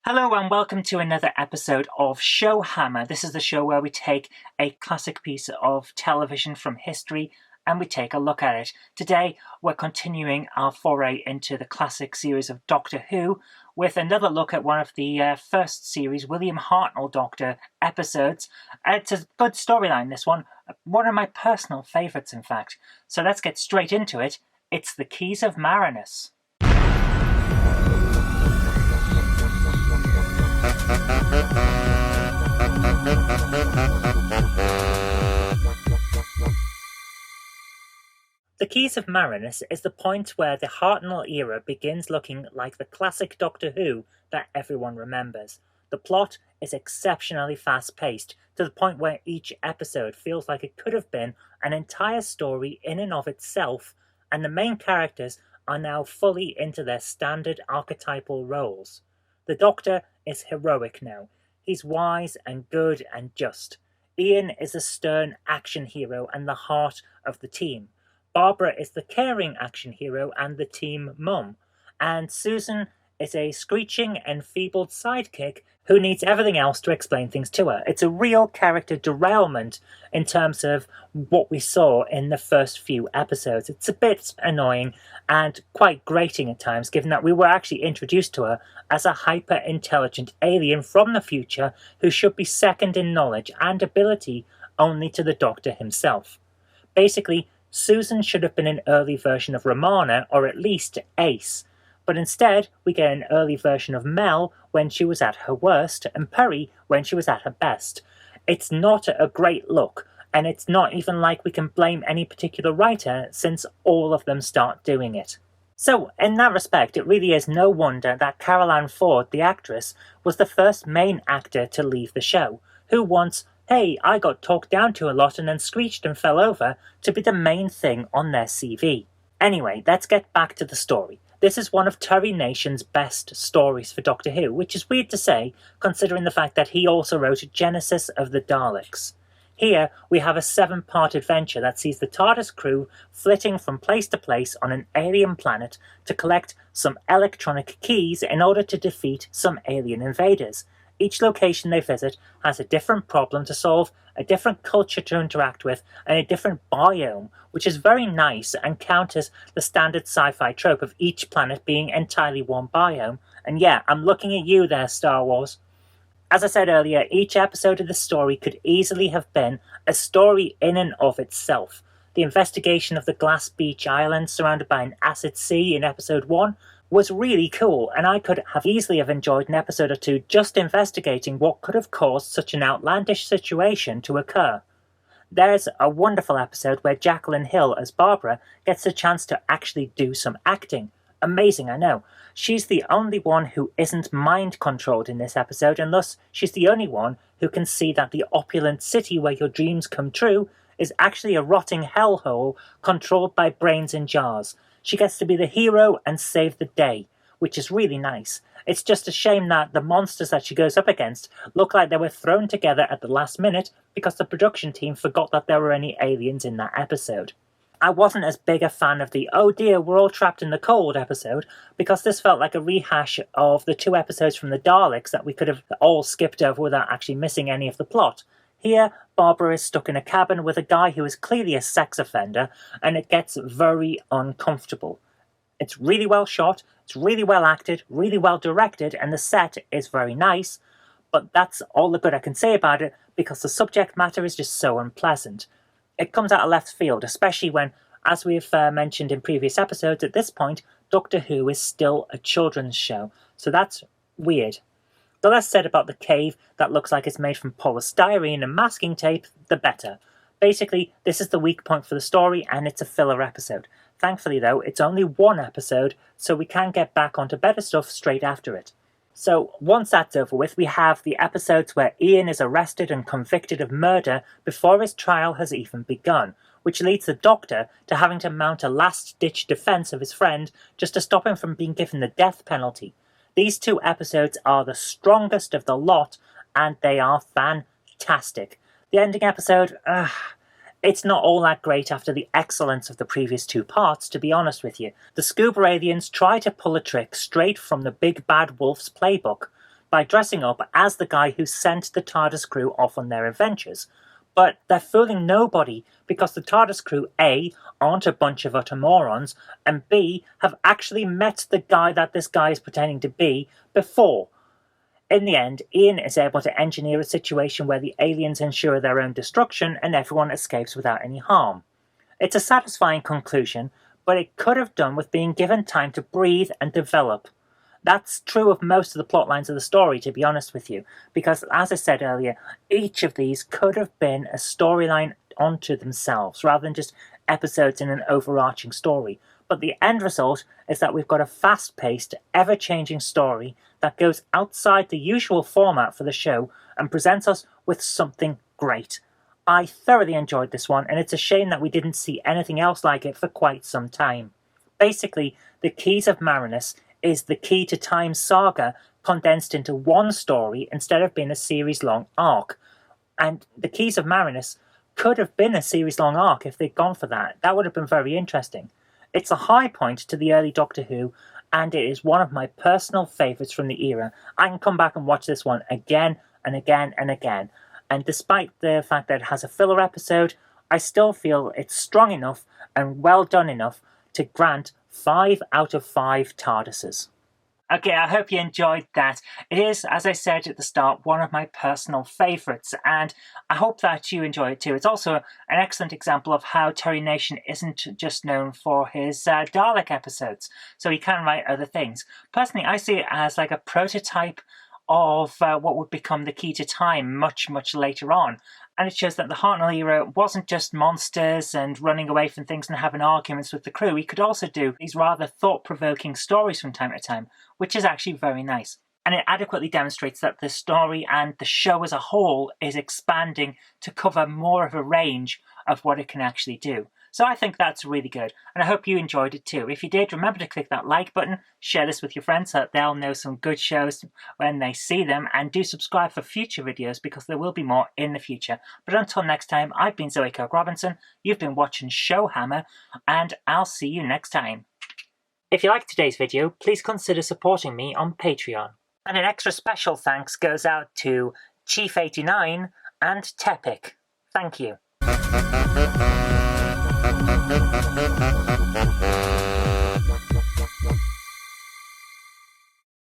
Hello and welcome to another episode of ShowHammer. This is the show where we take a classic piece of television from history and we take a look at it. Today we're continuing our foray into the classic series of Doctor Who with another look at one of the first series, William Hartnell Doctor episodes. It's a good storyline, this one. One of my personal favourites, in fact. So let's get straight into it. It's the Keys of Marinus. The Keys of Marinus is the point where the Hartnell era begins looking like the classic Doctor Who that everyone remembers. The plot is exceptionally fast-paced, to the point where each episode feels like it could have been an entire story in and of itself, and the main characters are now fully into their standard archetypal roles. The Doctor is heroic now. He's wise and good and just. Ian is a stern action hero and the heart of the team. Barbara is the caring action hero and the team mum. And Susan is a screeching, enfeebled sidekick who needs everything else to explain things to her. It's a real character derailment in terms of what we saw in the first few episodes. It's a bit annoying and quite grating at times, given that we were actually introduced to her as a hyper-intelligent alien from the future who should be second in knowledge and ability only to the Doctor himself. Basically, Susan should have been an early version of Romana, or at least Ace. But instead, we get an early version of Mel when she was at her worst, and Perry when she was at her best. It's not a great look, and it's not even like we can blame any particular writer, since all of them start doing it. So, in that respect, it really is no wonder that Carol Ann Ford, the actress, was the first main actor to leave the show, who wants "Hey, I got talked down to a lot and then screeched and fell over" to be the main thing on their CV. Anyway, let's get back to the story. This is one of Terry Nation's best stories for Doctor Who, which is weird to say, considering the fact that he also wrote Genesis of the Daleks. Here, we have a 7-part adventure that sees the TARDIS crew flitting from place to place on an alien planet to collect some electronic keys in order to defeat some alien invaders. Each location they visit has a different problem to solve, a different culture to interact with, and a different biome, which is very nice and counters the standard sci-fi trope of each planet being entirely one biome. And yeah, I'm looking at you there, Star Wars. As I said earlier, each episode of the story could easily have been a story in and of itself. The investigation of the Glass Beach Island surrounded by an acid sea in episode 1 was really cool, and I could have easily have enjoyed an episode or two just investigating what could have caused such an outlandish situation to occur. There's a wonderful episode where Jacqueline Hill as Barbara gets a chance to actually do some acting. Amazing, I know. She's the only one who isn't mind-controlled in this episode, and thus she's the only one who can see that the opulent city where your dreams come true is actually a rotting hellhole controlled by brains in jars. She gets to be the hero and save the day, which is really nice. It's just a shame that the monsters that she goes up against look like they were thrown together at the last minute because the production team forgot that there were any aliens in that episode. I wasn't as big a fan of the "oh dear, we're all trapped in the cold" episode, because this felt like a rehash of the 2 episodes from the Daleks that we could have all skipped over without actually missing any of the plot. Here, Barbara is stuck in a cabin with a guy who is clearly a sex offender, and it gets very uncomfortable. It's really well shot, it's really well acted, really well directed, and the set is very nice, but that's all the good I can say about it because the subject matter is just so unpleasant. It comes out of left field, especially when, as we've mentioned in previous episodes, at this point, Doctor Who is still a children's show, so that's weird. The less said about the cave that looks like it's made from polystyrene and masking tape, the better. Basically, this is the weak point for the story, and it's a filler episode. Thankfully, though, it's only 1 episode, so we can get back onto better stuff straight after it. So, once that's over with, we have the episodes where Ian is arrested and convicted of murder before his trial has even begun, which leads the Doctor to having to mount a last-ditch defense of his friend just to stop him from being given the death penalty. These 2 episodes are the strongest of the lot, and they are fantastic. The ending episode, it's not all that great after the excellence of the previous 2 parts, to be honest with you. The scuba aliens try to pull a trick straight from the Big Bad Wolf's playbook. by dressing up as the guy who sent the TARDIS crew off on their adventures. But they're fooling nobody because the TARDIS crew, A, aren't a bunch of utter morons, and B, have actually met the guy that this guy is pretending to be before. In the end, Ian is able to engineer a situation where the aliens ensure their own destruction and everyone escapes without any harm. It's a satisfying conclusion, but it could have done with being given time to breathe and develop. That's true of most of the plot lines of the story, to be honest with you, because, as I said earlier, each of these could have been a storyline onto themselves, rather than just episodes in an overarching story. But the end result is that we've got a fast-paced, ever-changing story that goes outside the usual format for the show and presents us with something great. I thoroughly enjoyed this one, and it's a shame that we didn't see anything else like it for quite some time. Basically, the Keys of Marinus is the Key To Time Saga condensed into one story instead of being a series-long arc. And the Keys of Marinus could have been a series-long arc if they'd gone for that. That would have been very interesting. It's a high point to the early Doctor Who, and it is one of my personal favourites from the era. I can come back and watch this one again and again and again. And despite the fact that it has a filler episode, I still feel it's strong enough and well done enough to grant 5 out of 5 TARDISes. Okay, I hope you enjoyed that. It is, as I said at the start, one of my personal favourites, and I hope that you enjoy it too. It's also an excellent example of how Terry Nation isn't just known for his Dalek episodes, so he can write other things. Personally, I see it as like a prototype of what would become the Key to Time much, much later on. And it shows that the Hartnell era wasn't just monsters and running away from things and having arguments with the crew. He could also do these rather thought-provoking stories from time to time, which is actually very nice. And it adequately demonstrates that the story and the show as a whole is expanding to cover more of a range of what it can actually do. So I think that's really good, and I hope you enjoyed it too. If you did, remember to click that like button, share this with your friends so that they'll know some good shows when they see them, and do subscribe for future videos because there will be more in the future. But until next time, I've been Zoe Kirk-Robinson, you've been watching ShowHammer, and I'll see you next time. If you liked today's video, please consider supporting me on Patreon. And an extra special thanks goes out to Chief89 and Tepic. Thank you.